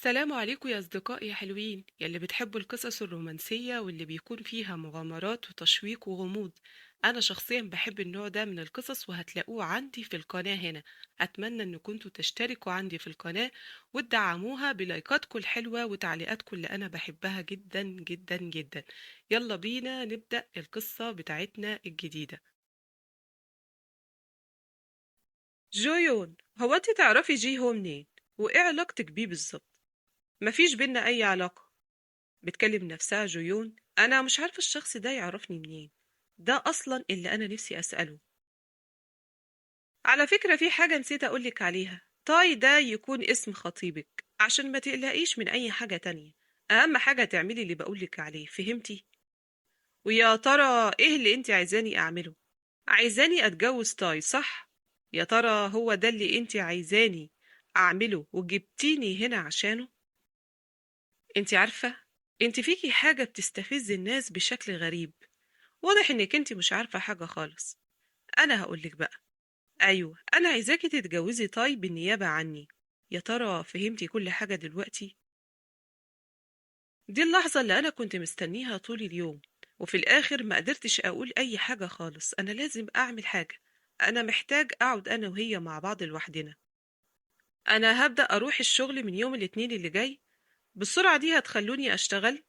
السلام عليكم يا أصدقائي يا حلوين يلي بتحبوا القصص الرومانسية واللي بيكون فيها مغامرات وتشويق وغموض. أنا شخصيا بحب النوع ده من القصص وهتلاقوه عندي في القناة هنا. أتمنى أن كنتوا تشتركوا عندي في القناة وتدعموها بلايكاتكم الحلوة وتعليقاتكم اللي أنا بحبها جدا جدا جدا. يلا بينا نبدأ القصة بتاعتنا الجديدة. جويون، هو انت تعرفي جي هو منين؟ وإيه علاقتك بيه بالظبط؟ مفيش بينا أي علاقة. بتكلم نفسها جيون، أنا مش عارفة الشخص ده يعرفني منين. ده أصلا اللي أنا نفسي أسأله. على فكرة في حاجة نسيت أقولك عليها، تاي ده يكون اسم خطيبك عشان ما تقلقيش من أي حاجة تانية. أهم حاجة تعملي اللي بقولك عليه، فهمتي؟ ويا ترى إيه اللي أنت عايزاني أعمله؟ عايزاني أتجوز تاي، صح؟ يا ترى هو ده اللي أنت عايزاني أعمله وجبتيني هنا عشانه؟ أنت عارفة، أنت فيكي حاجة بتستفز الناس بشكل غريب. واضح انك انت مش عارفة حاجة خالص. انا هقولك بقى. ايوه، انا عايزاكي تتجوزي تاي بالنيابة عني. يا ترى فهمتي كل حاجة دلوقتي؟ دي اللحظة اللي انا كنت مستنيها طول اليوم، وفي الاخر ما قدرتش اقول اي حاجة خالص. انا لازم اعمل حاجة. انا محتاج اقعد انا وهي مع بعض لوحدنا. انا هبدأ اروح الشغل من يوم الاثنين اللي جاي. بالسرعة دي هتخلوني اشتغل؟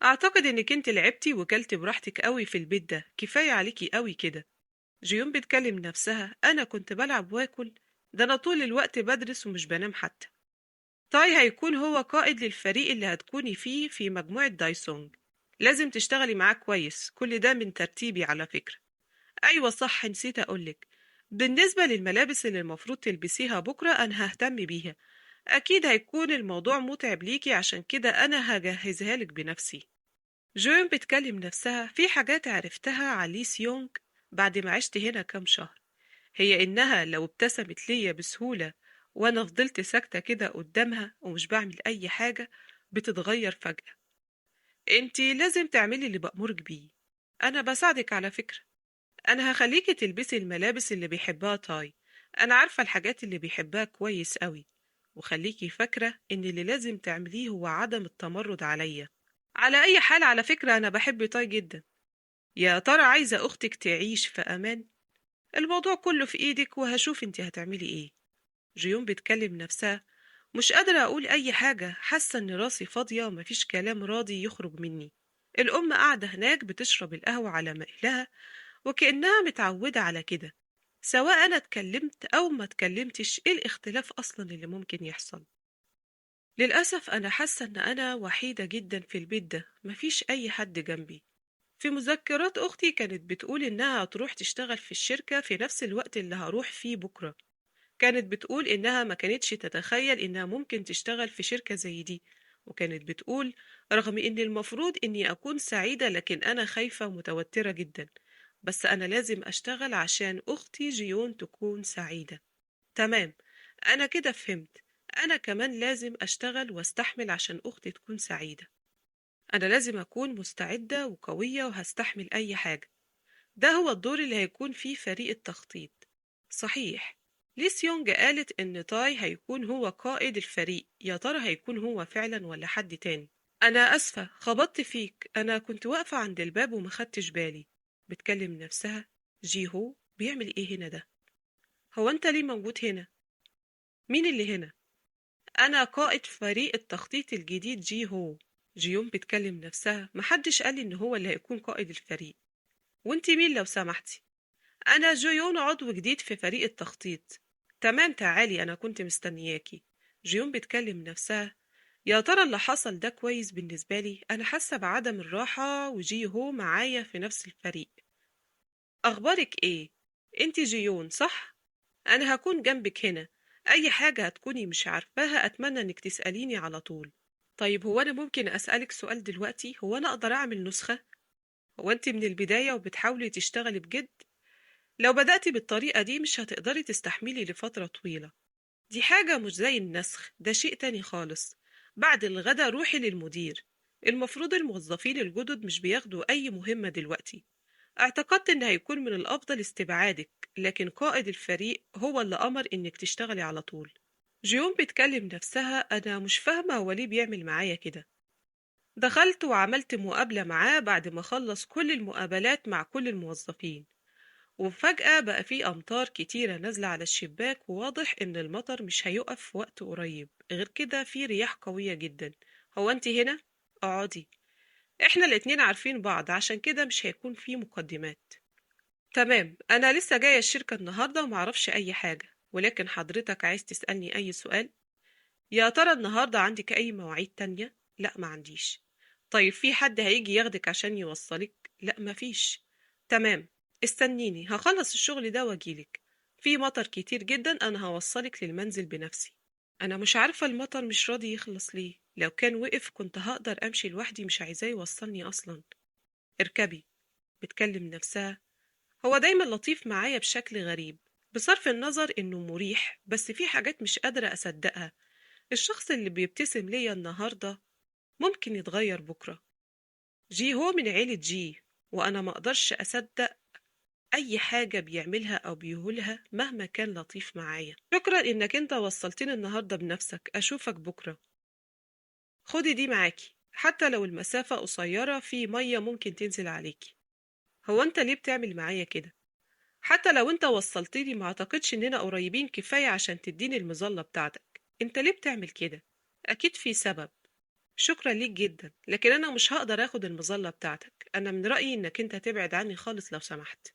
اعتقد انك انت لعبتي وكلتي براحتك قوي في البيت ده، كفاية عليكي قوي كده. جيون بتكلم نفسها، أنا كنت بلعب واكل؟ ده أنا طول الوقت بدرس ومش بنام حتى. تاي هيكون هو قائد للفريق اللي هتكوني فيه في مجموعة دايسونج. لازم تشتغلي معاه كويس، كل ده من ترتيبي على فكرة. أيوة صح، نسيت أقولك. بالنسبة للملابس اللي المفروض تلبسيها بكرة أنا ههتم بيها. أكيد هيكون الموضوع متعب ليكي، عشان كده أنا هجهزها لك بنفسي. جون بتكلم نفسها، في حاجات عرفتها عن لي سيونج بعد ما عشت هنا كام شهر. هي إنها لو ابتسمت ليا بسهولة وأنا فضلت ساكتة كده قدامها ومش بعمل أي حاجة، بتتغير فجأة. انتي لازم تعملي اللي بأمرك بيه. أنا بساعدك على فكرة. أنا هخليكي تلبسي الملابس اللي بيحبها تاي. أنا عارفة الحاجات اللي بيحبها كويس قوي. وخليكي فاكرة إن اللي لازم تعمليه هو عدم التمرد عليا. على أي حال، على فكرة أنا بحب تاي جدا. يا ترى عايزة أختك تعيش في أمان؟ الموضوع كله في إيدك وهشوف انت هتعملي إيه. جيون بتكلم نفسها، مش قادرة أقول أي حاجة، حاسة إن راسي فاضية ومفيش كلام راضي يخرج مني. الأم قاعدة هناك بتشرب القهوة على مهلها، وكأنها متعودة على كده. سواء أنا اتكلمت أو ما اتكلمتش، إيه الاختلاف أصلا اللي ممكن يحصل؟ للأسف أنا حاسة إن أنا وحيدة جدا في البيت ده، مفيش أي حد جنبي. في مذكرات أختي كانت بتقول إنها هتروح تشتغل في الشركة في نفس الوقت اللي هروح فيه بكرة. كانت بتقول إنها ما كانتش تتخيل إنها ممكن تشتغل في شركة زي دي. وكانت بتقول، رغم إن المفروض إني أكون سعيدة لكن أنا خايفة ومتوترة جدا. بس أنا لازم أشتغل عشان أختي جيون تكون سعيدة. تمام، أنا كده فهمت. أنا كمان لازم أشتغل واستحمل عشان أختي تكون سعيدة. أنا لازم أكون مستعدة وقوية وهستحمل أي حاجة. ده هو الدور اللي هيكون فيه فريق التخطيط. صحيح. لي سيونج قالت إن تاي هيكون هو قائد الفريق، يا ترى هيكون هو فعلا ولا حد تاني؟ أنا أسفة خبطت فيك، أنا كنت واقفة عند الباب وما خدتش بالي. بتكلم نفسها، جي هو بيعمل إيه هنا ده؟ هو أنت ليه موجود هنا؟ مين اللي هنا؟ أنا قائد فريق التخطيط الجديد جي هو. جيون بتكلم نفسها، محدش قال إن هو اللي هيكون قائد الفريق. وانت مين لو سمحتي؟ أنا جيون، عضو جديد في فريق التخطيط. تمام، تعالي، أنا كنت مستنياكي. جيون بتكلم نفسها، يا ترى اللي حصل ده كويس بالنسبة لي؟ أنا حاسة بعدم الراحة وجي هو معايا في نفس الفريق. أخبارك إيه؟ أنت جيون صح؟ أنا هكون جنبك هنا. أي حاجة هتكوني مش عارفاها أتمنى إنك تسأليني على طول. طيب هو أنا ممكن أسألك سؤال دلوقتي؟ هو أنا أقدر أعمل نسخة؟ هو أنت من البداية وبتحاولي تشتغلي بجد؟ لو بدأتي بالطريقة دي مش هتقدري تستحملي لفترة طويلة. دي حاجة مش زي النسخ، ده شيء تاني خالص. بعد الغدا روحي للمدير. المفروض الموظفين الجدد مش بياخدوا أي مهمة دلوقتي. اعتقدت إن هيكون من الأفضل استبعادك، لكن قائد الفريق هو اللي أمر إنك تشتغلي على طول. جيون بتكلم نفسها: أنا مش فاهمة هو ليه بيعمل معايا كده. دخلت وعملت مقابلة معاه بعد ما خلص كل المقابلات مع كل الموظفين، وفجأة بقى في أمطار كتيرة نازلة على الشباك، وواضح إن المطر مش هيقف في وقت قريب. غير كده في رياح قوية جدا. هو أنت هنا؟ اقعدي. إحنا الاتنين عارفين بعض، عشان كده مش هيكون في مقدمات. تمام، أنا لسه جاية الشركة النهاردة ومعرفش أي حاجة، ولكن حضرتك عايز تسألني أي سؤال؟ يا ترى النهاردة عندك أي مواعيد تانية؟ لا، ما عنديش. طيب في حد هيجي ياخدك عشان يوصلك؟ لا، مفيش. تمام، استنيني هخلص الشغل ده واجيلك. في مطر كتير جدا، أنا هوصلك للمنزل بنفسي. أنا مش عارفة المطر مش راضي يخلص ليه. لو كان وقف كنت هقدر أمشي لوحدي، مش عايزاه يوصلني أصلا. اركبي. بتكلم نفسها. هو دايما لطيف معايا بشكل غريب، بصرف النظر إنه مريح، بس في حاجات مش قادرة أصدقها. الشخص اللي بيبتسم ليا النهاردة ممكن يتغير بكرة. جي هو من عيلة جي، وأنا مقدرش أصدق أي حاجة بيعملها أو بيقولها مهما كان لطيف معايا. شكرا إنك أنت وصلتني النهاردة بنفسك. أشوفك بكرة. خدي دي معاكي، حتى لو المسافة قصيرة في مية ممكن تنزل عليكي. هو أنت ليه بتعمل معايا كده؟ حتى لو أنت وصلتني ما أعتقدش إننا قريبين كفاية عشان تديني المظلة بتاعتك. أنت ليه بتعمل كده؟ أكيد في سبب. شكرا ليك جدا، لكن أنا مش هقدر أخد المظلة بتاعتك. أنا من رأيي إنك أنت تبعد عني خالص لو سمحت.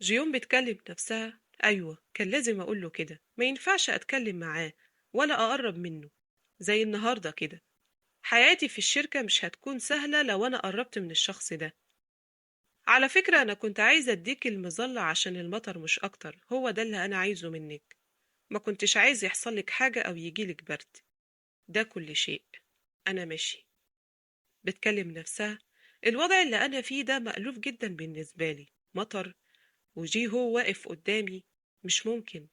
جيوم بتكلم نفسها. أيوة، كان لازم أقوله كده. ما ينفعش أتكلم معاه ولا أقرب منه زي النهاردة كده. حياتي في الشركة مش هتكون سهلة لو أنا قربت من الشخص ده. على فكرة أنا كنت عايزة أديك المظلة عشان المطر مش أكتر، هو ده اللي أنا عايزه منك. ما كنتش عايز يحصلك حاجة أو يجيلك برد. ده كل شيء. أنا ماشي. بتكلم نفسها. الوضع اللي أنا فيه ده مألوف جدا بالنسبة لي. مطر، وجي هو واقف قدامي. مش ممكن.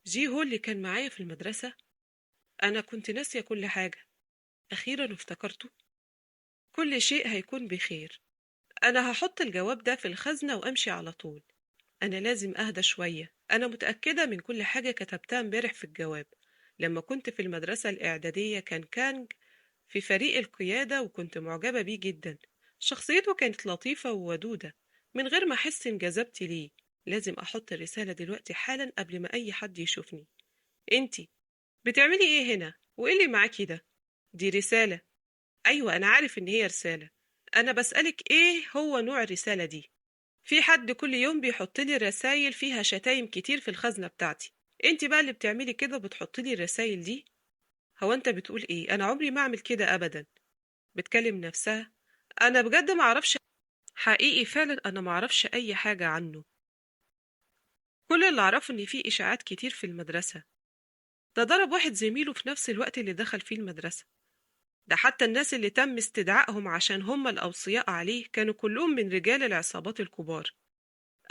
جي هو اللي كان معايا في المدرسة. أنا كنت ناسية كل حاجة. أخيرا افتكرته. كل شيء هيكون بخير. أنا هحط الجواب ده في الخزنة وأمشي على طول. أنا لازم أهدى شوية. أنا متأكدة من كل حاجة كتبتها امبارح في الجواب. لما كنت في المدرسة الإعدادية كان كانج في فريق القيادة، وكنت معجبة بيه جدا. شخصيته كانت لطيفة وودودة. من غير ما أحس انجذبت ليه. لازم أحط الرسالة دلوقتي حالا قبل ما أي حد يشوفني. انتي بتعملي ايه هنا؟ وايه اللي معاكي ده؟ دي رسالة. أيوة، أنا عارف إن هي رسالة. أنا بسألك ايه هو نوع الرسالة دي؟ في حد كل يوم بيحط لي رسايل فيها شتايم كتير في الخزنة بتاعتي. انتي بقى اللي بتعملي كده، بتحطي لي الرسايل دي. هو انت بتقول ايه؟ انا عمري ما اعمل كده ابدا. بتكلم نفسها. انا بجد ما اعرفش. حقيقي فعلا انا ما اعرفش اي حاجة عنه. كل اللي اعرفه ان في اشاعات كتير في المدرسة. ده ضرب واحد زميله في نفس الوقت اللي دخل فيه المدرسة. ده حتى الناس اللي تم استدعائهم عشان هم الاوصياء عليه كانوا كلهم من رجال العصابات الكبار.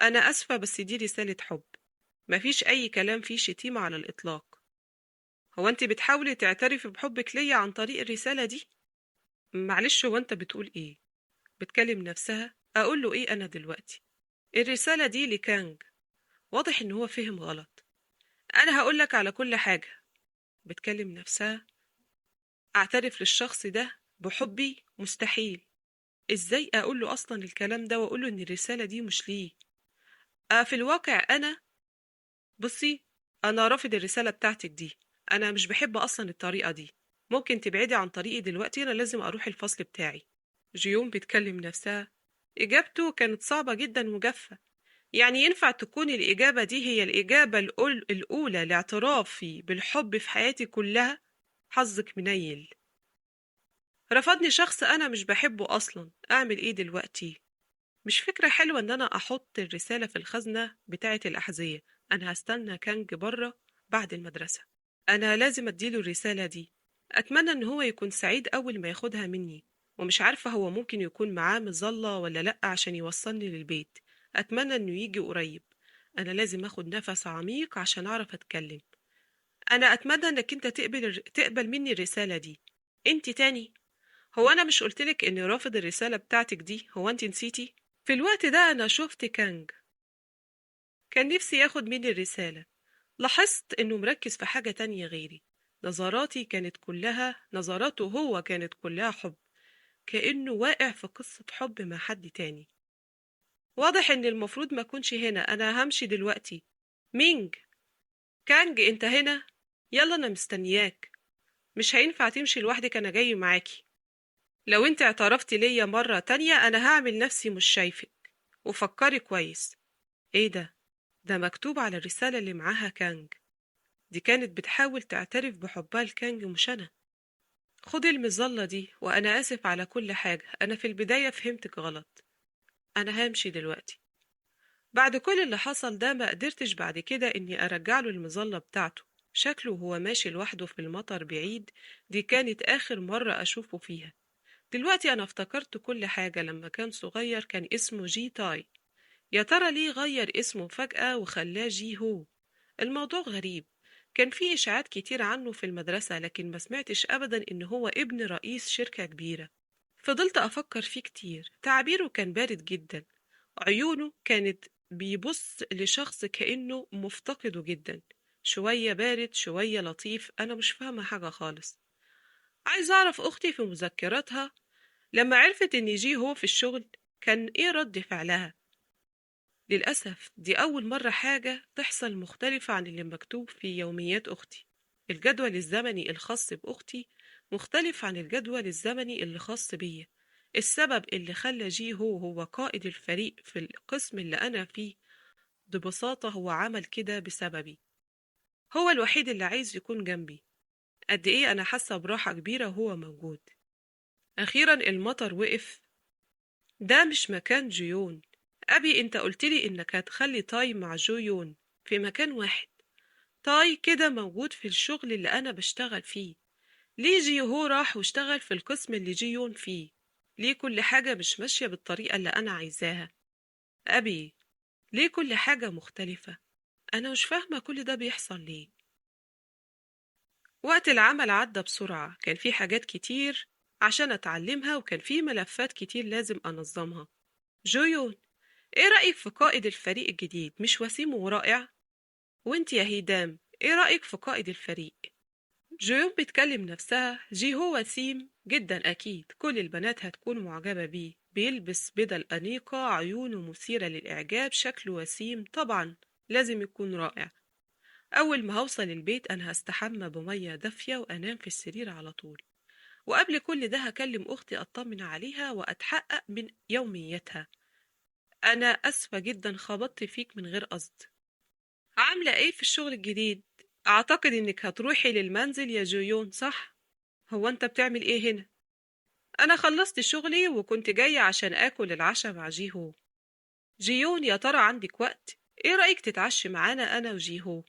انا اسفة، بس دي رسالة حب. مفيش اي كلام فيه شتيمة على الاطلاق. هو انت بتحاولي تعترفي بحبك ليا عن طريق الرسالة دي؟ معلش، هو انت بتقول ايه؟ بتكلم نفسها. أقول له إيه أنا دلوقتي؟ الرسالة دي لكانج. واضح إن هو فهم غلط. أنا هقولك على كل حاجة. بتكلم نفسها. أعترف للشخص ده بحبي؟ مستحيل. إزاي أقول له أصلا الكلام ده وأقول له إن الرسالة دي مش ليه؟ في الواقع أنا. بصي، أنا رافض الرسالة بتاعتك دي. أنا مش بحب أصلا الطريقة دي. ممكن تبعدي عن طريقي دلوقتي، أنا لازم أروح الفصل بتاعي. جيوم بتكلم نفسها. إجابته كانت صعبة جدا وجافة. يعني ينفع تكون الإجابة دي هي الإجابة الأولى لاعترافي بالحب في حياتي كلها؟ حظك منيل. رفضني شخص أنا مش بحبه أصلا. أعمل إيه دلوقتي؟ مش فكرة حلوة إن أنا أحط الرسالة في الخزنة بتاعة الأحذية. أنا هستنى كانج بره بعد المدرسة. أنا لازم أديله الرسالة دي. أتمنى إن هو يكون سعيد أول ما ياخدها مني. ومش عارفة هو ممكن يكون معاه مظلة ولا لأ عشان يوصلني للبيت. أتمنى إنه يجي قريب. أنا لازم أخد نفس عميق عشان أعرف أتكلم. أنا أتمنى إنك أنت تقبل مني الرسالة دي. أنت تاني؟ هو أنا مش قلتلك إني رافض الرسالة بتاعتك دي؟ هو أنت نسيتي؟ في الوقت ده أنا شفت كانج. كان نفسي ياخد مني الرسالة. لاحظت إنه مركز في حاجة تانية غيري. نظراته هو كانت كلها حب، كأنه واقع في قصة حب مع حد تاني. واضح إن المفروض ما أكونش هنا، أنا همشي دلوقتي. مينج، كانج أنت هنا؟ يلا أنا مستنياك. مش هينفع تمشي لوحدك، أنا جاي معاكي. لو أنت اعترفتي ليا مرة تانية أنا هعمل نفسي مش شايفك. وفكري كويس. إيه ده؟ ده مكتوب على الرسالة اللي معاها كانج. دي كانت بتحاول تعترف بحبها لكانج مش أنا. خدي المظلة دي، وأنا آسف على كل حاجة، أنا في البداية فهمتك غلط. أنا همشي دلوقتي. بعد كل اللي حصل ده ما قدرتش بعد كده إني أرجع له المظلة بتاعته. شكله وهو ماشي لوحده في المطر بعيد. دي كانت آخر مرة أشوفه فيها. دلوقتي أنا افتكرت كل حاجة. لما كان صغير كان اسمه جي تاي. يا ترى ليه غير اسمه فجأة وخلاه جي هو؟ الموضوع غريب. كان في إشاعات كتير عنه في المدرسة، لكن ما سمعتش أبدا إن هو ابن رئيس شركة كبيرة. فضلت أفكر فيه كتير. تعبيره كان بارد جدا. عيونه كانت بيبص لشخص كأنه مفتقده جدا. شوية بارد شوية لطيف، أنا مش فاهمة حاجة خالص. عايز أعرف أختي في مذكراتها لما عرفت إن جي هو في الشغل كان إيه رد فعلها. للأسف دي أول مرة حاجة تحصل مختلفة عن اللي مكتوب في يوميات أختي. الجدول الزمني الخاص بأختي مختلف عن الجدول الزمني اللي خاص بيا. السبب اللي خلى جي هو قائد الفريق في القسم اللي أنا فيه، ببساطة هو عمل كده بسببي. هو الوحيد اللي عايز يكون جنبي. قد إيه أنا حاسة براحة كبيرة وهو موجود. أخيرا المطر وقف. ده مش مكان جيون. أبي أنت قلتلي إنك هتخلي تاي مع جويون في مكان واحد. تاي كده موجود في الشغل اللي أنا بشتغل فيه. ليه جي هو راح واشتغل في القسم اللي جيون فيه؟ ليه كل حاجة مش ماشية بالطريقة اللي أنا عايزاها؟ أبي، ليه كل حاجة مختلفة؟ أنا مش فاهمة كل ده بيحصل ليه. وقت العمل عدى بسرعة. كان في حاجات كتير عشان أتعلمها، وكان في ملفات كتير لازم أنظمها. جويون، إيه رأيك في قائد الفريق الجديد؟ مش وسيم ورائع؟ وإنت يا هيدام، إيه رأيك في قائد الفريق؟ جيون بتكلم نفسها. جي هو وسيم جدا أكيد، كل البنات هتكون معجبة بيه. بيلبس بدل أنيقة، عيونه مثيرة للإعجاب، شكله وسيم طبعا. لازم يكون رائع. أول ما هوصل البيت أنا هستحمى بمية دافية وأنام في السرير على طول. وقبل كل ده هكلم أختي أطمن عليها وأتحقق من يوميتها. أنا أسفة جدا خبطت فيك من غير قصد. عاملة إيه في الشغل الجديد؟ أعتقد إنك هتروحي للمنزل يا جويون، صح؟ هو أنت بتعمل إيه هنا؟ أنا خلصت شغلي وكنت جاية عشان آكل العشاء مع جيهو. جيون، يا ترى عندك وقت؟ إيه رأيك تتعشي معانا أنا وجيهو؟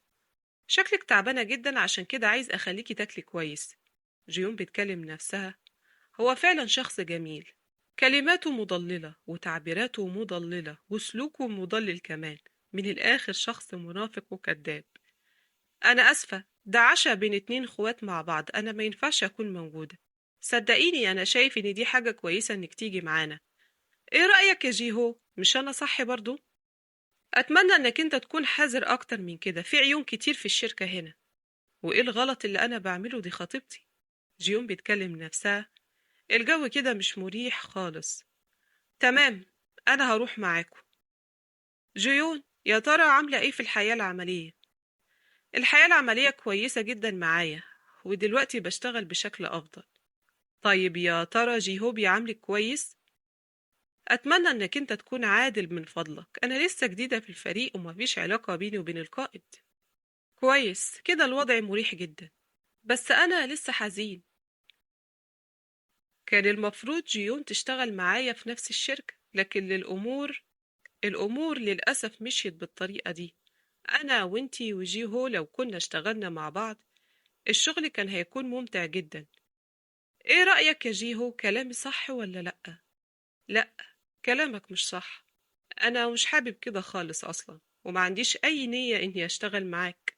شكلك تعبانة جدا، عشان كده عايز أخليكي تاكلي كويس. جيون بتكلم نفسها. هو فعلا شخص جميل. كلماته مضللة وتعبيراته مضللة وسلوكه مضلل كمان. من الآخر شخص منافق وكذاب. أنا أسفة، ده عشا بين اتنين اخوات مع بعض، أنا ما ينفعش أكون موجودة. صدقيني أنا شايف إن دي حاجة كويسة إنك تيجي معانا. إيه رأيك يا جيهو؟ مش أنا صح برضو؟ أتمنى إنك أنت تكون حذر أكتر من كده، في عيون كتير في الشركة هنا. وإيه الغلط اللي أنا بعمله؟ دي خطيبتي. جيون بيتكلم نفسها. الجو كده مش مريح خالص. تمام، أنا هروح معاكم. جيون، يا ترى عاملة إيه في الحياة العملية؟ الحياة العملية كويسة جدا معايا، ودلوقتي بشتغل بشكل أفضل. طيب يا ترى جيهو بيعاملك كويس؟ أتمنى إنك أنت تكون عادل من فضلك، أنا لسه جديدة في الفريق ومفيش علاقة بيني وبين القائد. كويس كده، الوضع مريح جدا. بس أنا لسه حزين. كان المفروض جيون تشتغل معايا في نفس الشركة، لكن الأمور للأسف مشيت بالطريقة دي. أنا وإنتي وجيهو لو كنا اشتغلنا مع بعض الشغل كان هيكون ممتع جدا. إيه رأيك يا جيهو؟ كلامي صح ولا لأ؟ لأ، كلامك مش صح. أنا مش حابب كده خالص أصلا، وما عنديش أي نية إني أشتغل معاك.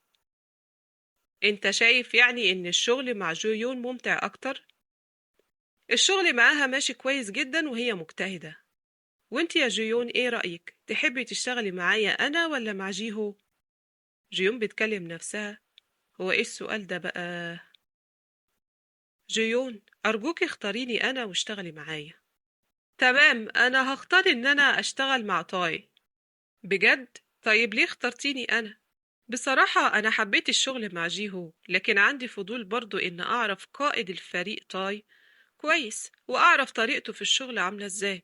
أنت شايف يعني إن الشغل مع جويون ممتع أكتر؟ الشغل معاها ماشي كويس جدا وهي مجتهدة. وإنت يا جيون إيه رأيك؟ تحبي تشتغلي معايا أنا ولا مع جيهو؟ جيون بتكلم نفسها. هو إيه السؤال ده بقى؟ جيون، أرجوك اختاريني أنا واشتغلي معايا. تمام، أنا هختار إن أنا أشتغل مع تاي. بجد؟ طيب ليه اخترتيني أنا؟ بصراحة أنا حبيت الشغل مع جيهو، لكن عندي فضول برضو إن أعرف قائد الفريق تاي كويس، وأعرف طريقته في الشغل عاملة إزاي.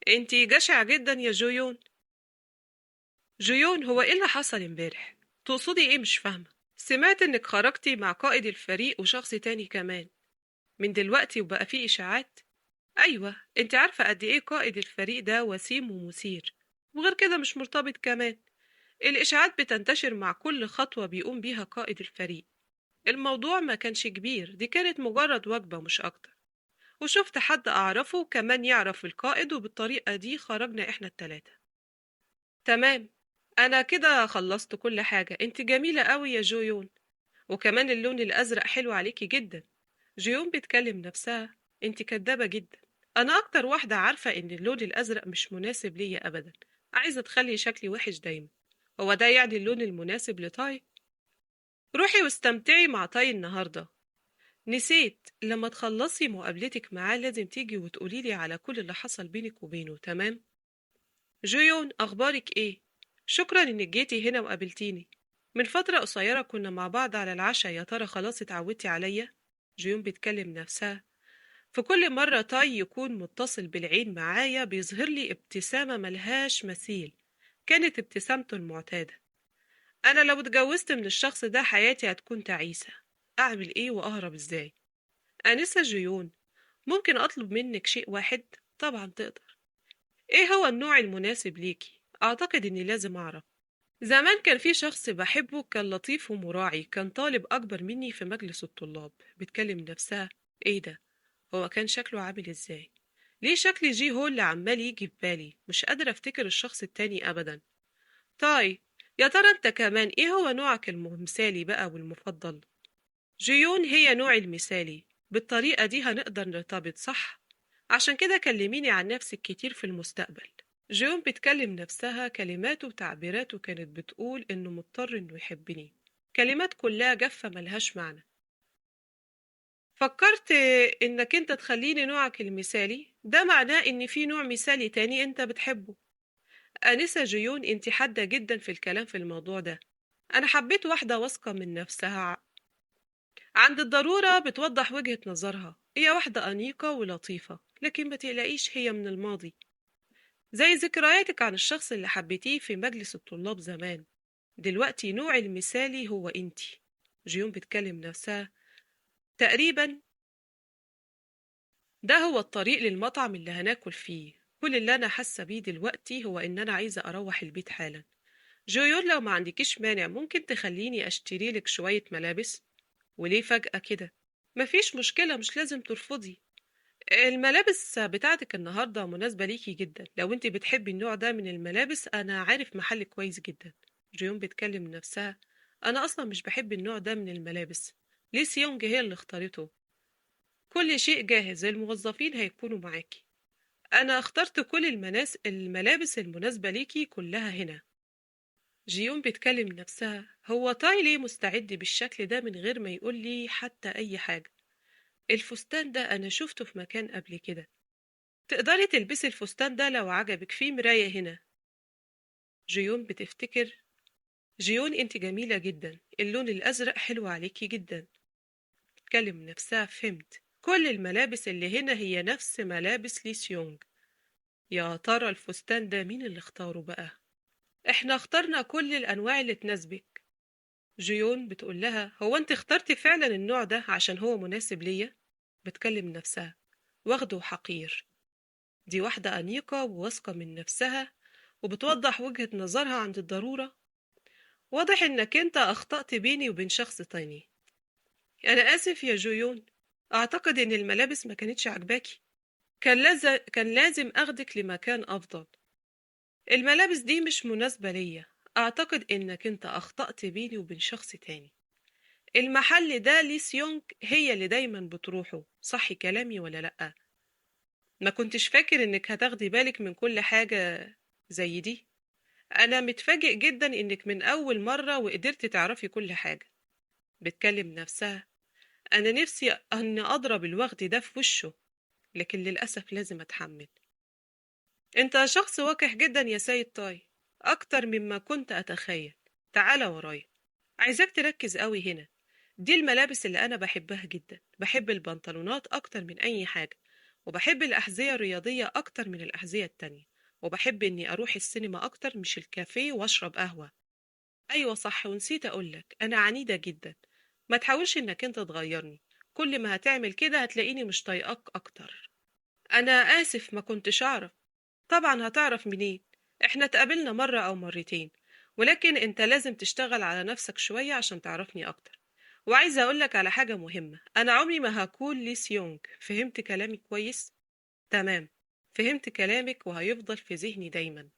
انتي جشع جدا يا جويون. جيون، هو إيه اللي حصل امبارح؟ تقصدي إيه؟ مش فاهمة. سمعت إنك خرجتي مع قائد الفريق وشخص تاني كمان من دلوقتي، وبقى فيه إشاعات. أيوة، انت عارفة قد إيه قائد الفريق ده وسيم ومثير، وغير كده مش مرتبط كمان. الإشاعات بتنتشر مع كل خطوة بيقوم بيها قائد الفريق. الموضوع ما كانش كبير، دي كانت مجرد وجبة مش أكتر. وشفت حد أعرفه كمان يعرف القائد، وبالطريقة دي خرجنا إحنا التلاتة. تمام، أنا كده خلصت كل حاجة. انت جميلة قوي يا جويون، وكمان اللون الأزرق حلو عليكي جدا. جيون بتكلم نفسها. انت كدابة جدا. أنا أكتر واحدة عارفة إن اللون الأزرق مش مناسب ليا أبدا. عايزة تخلي شكلي وحش دايما. هو ده يعني اللون المناسب لتاي؟ روحي واستمتعي مع تاي النهاردة. نسيت، لما تخلصي مقابلتك معاه لازم تيجي وتقوليلي على كل اللي حصل بينك وبينه، تمام؟ جيون، أخبارك إيه؟ شكرا إنك جيتي هنا وقابلتيني. من فترة قصيرة كنا مع بعض على العشاء، يا ترى خلاص اتعودتي عليا؟ جيون بتكلم نفسها. في كل مرة تاي يكون متصل بالعين معايا بيظهر لي ابتسامة ملهاش مثيل. كانت ابتسامته المعتادة. أنا لو اتجوزت من الشخص ده حياتي هتكون تعيسة. أعمل إيه وأهرب إزاي؟ آنسة جيون، ممكن أطلب منك شيء واحد؟ طبعا تقدر. إيه هو النوع المناسب ليكي؟ أعتقد إني لازم أعرف. زمان كان في شخص بحبه، كان لطيف ومراعي، كان طالب أكبر مني في مجلس الطلاب. بتكلم نفسها. إيه ده؟ هو كان شكله عامل إزاي؟ ليه شكل جي هو اللي عمال يجي في بالي؟ مش قادرة أفتكر الشخص التاني أبدا. طيب، يا ترى أنت كمان إيه هو نوعك المثالي بقى والمفضل؟ جيون هي نوعي المثالي. بالطريقة دي هنقدر نرتبط، صح؟ عشان كده كلميني عن نفسك كتير في المستقبل. جيون بتكلم نفسها. كلماته وتعبيراته كانت بتقول إنه مضطر إنه يحبني. كلمات كلها جافة ملهاش معنى. فكرت إنك أنت تخليني نوعك المثالي، ده معناه إن في نوع مثالي تاني أنت بتحبه. آنسة جيون، أنت حادة جدا في الكلام في الموضوع ده. أنا حبيت واحدة واثقة من نفسها، عند الضرورة بتوضح وجهة نظرها. هي واحدة أنيقة ولطيفة، لكن ما تقلقيش، هي من الماضي. زي ذكرياتك عن الشخص اللي حبيتيه في مجلس الطلاب زمان. دلوقتي نوعي المثالي هو أنتي. جيون بتكلم نفسها. تقريبا ده هو الطريق للمطعم اللي هناكل فيه. كل اللي أنا حاسة بيه دلوقتي هو إن أنا عايزة أروح البيت حالا. جويون، لو ما عندكيش مانع ممكن تخليني أشتري لك شوية ملابس؟ وليه فجأة كده؟ مفيش مشكلة، مش لازم ترفضي. الملابس بتاعتك النهاردة مناسبة ليكي جدا. لو انت بتحبي النوع ده من الملابس أنا عارف محل كويس جدا. جيون بتكلم نفسها. أنا أصلا مش بحب النوع ده من الملابس. ليه سيونج هي اللي اختارته. كل شيء جاهز، الموظفين هيكونوا معاكي. أنا اخترت كل الملابس المناسبة ليكي كلها هنا. جيون بتكلم نفسها. هو تاي ليه مستعد بالشكل ده من غير ما يقول لي حتى أي حاجة؟ الفستان ده أنا شفته في مكان قبل كده. تقدري تلبسي الفستان ده لو عجبك، فيه مراية هنا. جيون بتفتكر. جيون، انت جميلة جدا، اللون الأزرق حلو عليكي جدا. تكلم نفسها. فهمت، كل الملابس اللي هنا هي نفس ملابس لي سيونج. يا ترى الفستان ده مين اللي اختاره بقى؟ احنا اخترنا كل الأنواع اللي تناسبك. جيون بتقول لها. هو انت اخترتي فعلا النوع ده عشان هو مناسب ليا؟ بتكلم نفسها. واخده حقير. دي واحدة أنيقة وواثقة من نفسها، وبتوضح وجهة نظرها عند الضرورة. واضح إنك أنت أخطأت بيني وبين شخص تاني. أنا آسف يا جويون، أعتقد إن الملابس ما كانتش عجباكي. كان لازم أخدك لمكان أفضل. الملابس دي مش مناسبة ليا. أعتقد إنك أنت أخطأت بيني وبين شخص تاني. المحل ده لي سيونج هي اللي دايما بتروحه، صح كلامي ولا لأ؟ ما كنتش فاكر إنك هتاخدي بالك من كل حاجة زي دي. أنا متفاجئ جدا إنك من أول مرة وقدرتي تعرفي كل حاجة. بتكلم نفسها. أنا نفسي أن أضرب الوغد ده في وشه، لكن للأسف لازم أتحمل. أنت شخص وقح جدا يا سيد طاي، أكتر مما كنت أتخيل. تعال ورايا، عايزاك تركز قوي هنا. دي الملابس اللي أنا بحبها جدا، بحب البنطلونات أكتر من أي حاجة، وبحب الأحذية الرياضية أكتر من الأحذية التانية، وبحب إني أروح السينما أكتر مش الكافيه وأشرب قهوة. أيوة صح، ونسيت أقولك أنا عنيدة جدا. ما تحاولش إنك أنت تغيرني، كل ما هتعمل كده هتلاقيني مش طايقاك أكتر. أنا آسف، ما كنتش أعرف. طبعا هتعرف منين؟ إحنا اتقابلنا مرة أو مرتين، ولكن أنت لازم تشتغل على نفسك شوية عشان تعرفني أكتر. وعايزة أقولك على حاجة مهمة، أنا عمري ما هكون ليس يونج. فهمت كلامي كويس؟ تمام، فهمت كلامك وهيفضل في ذهني دايما.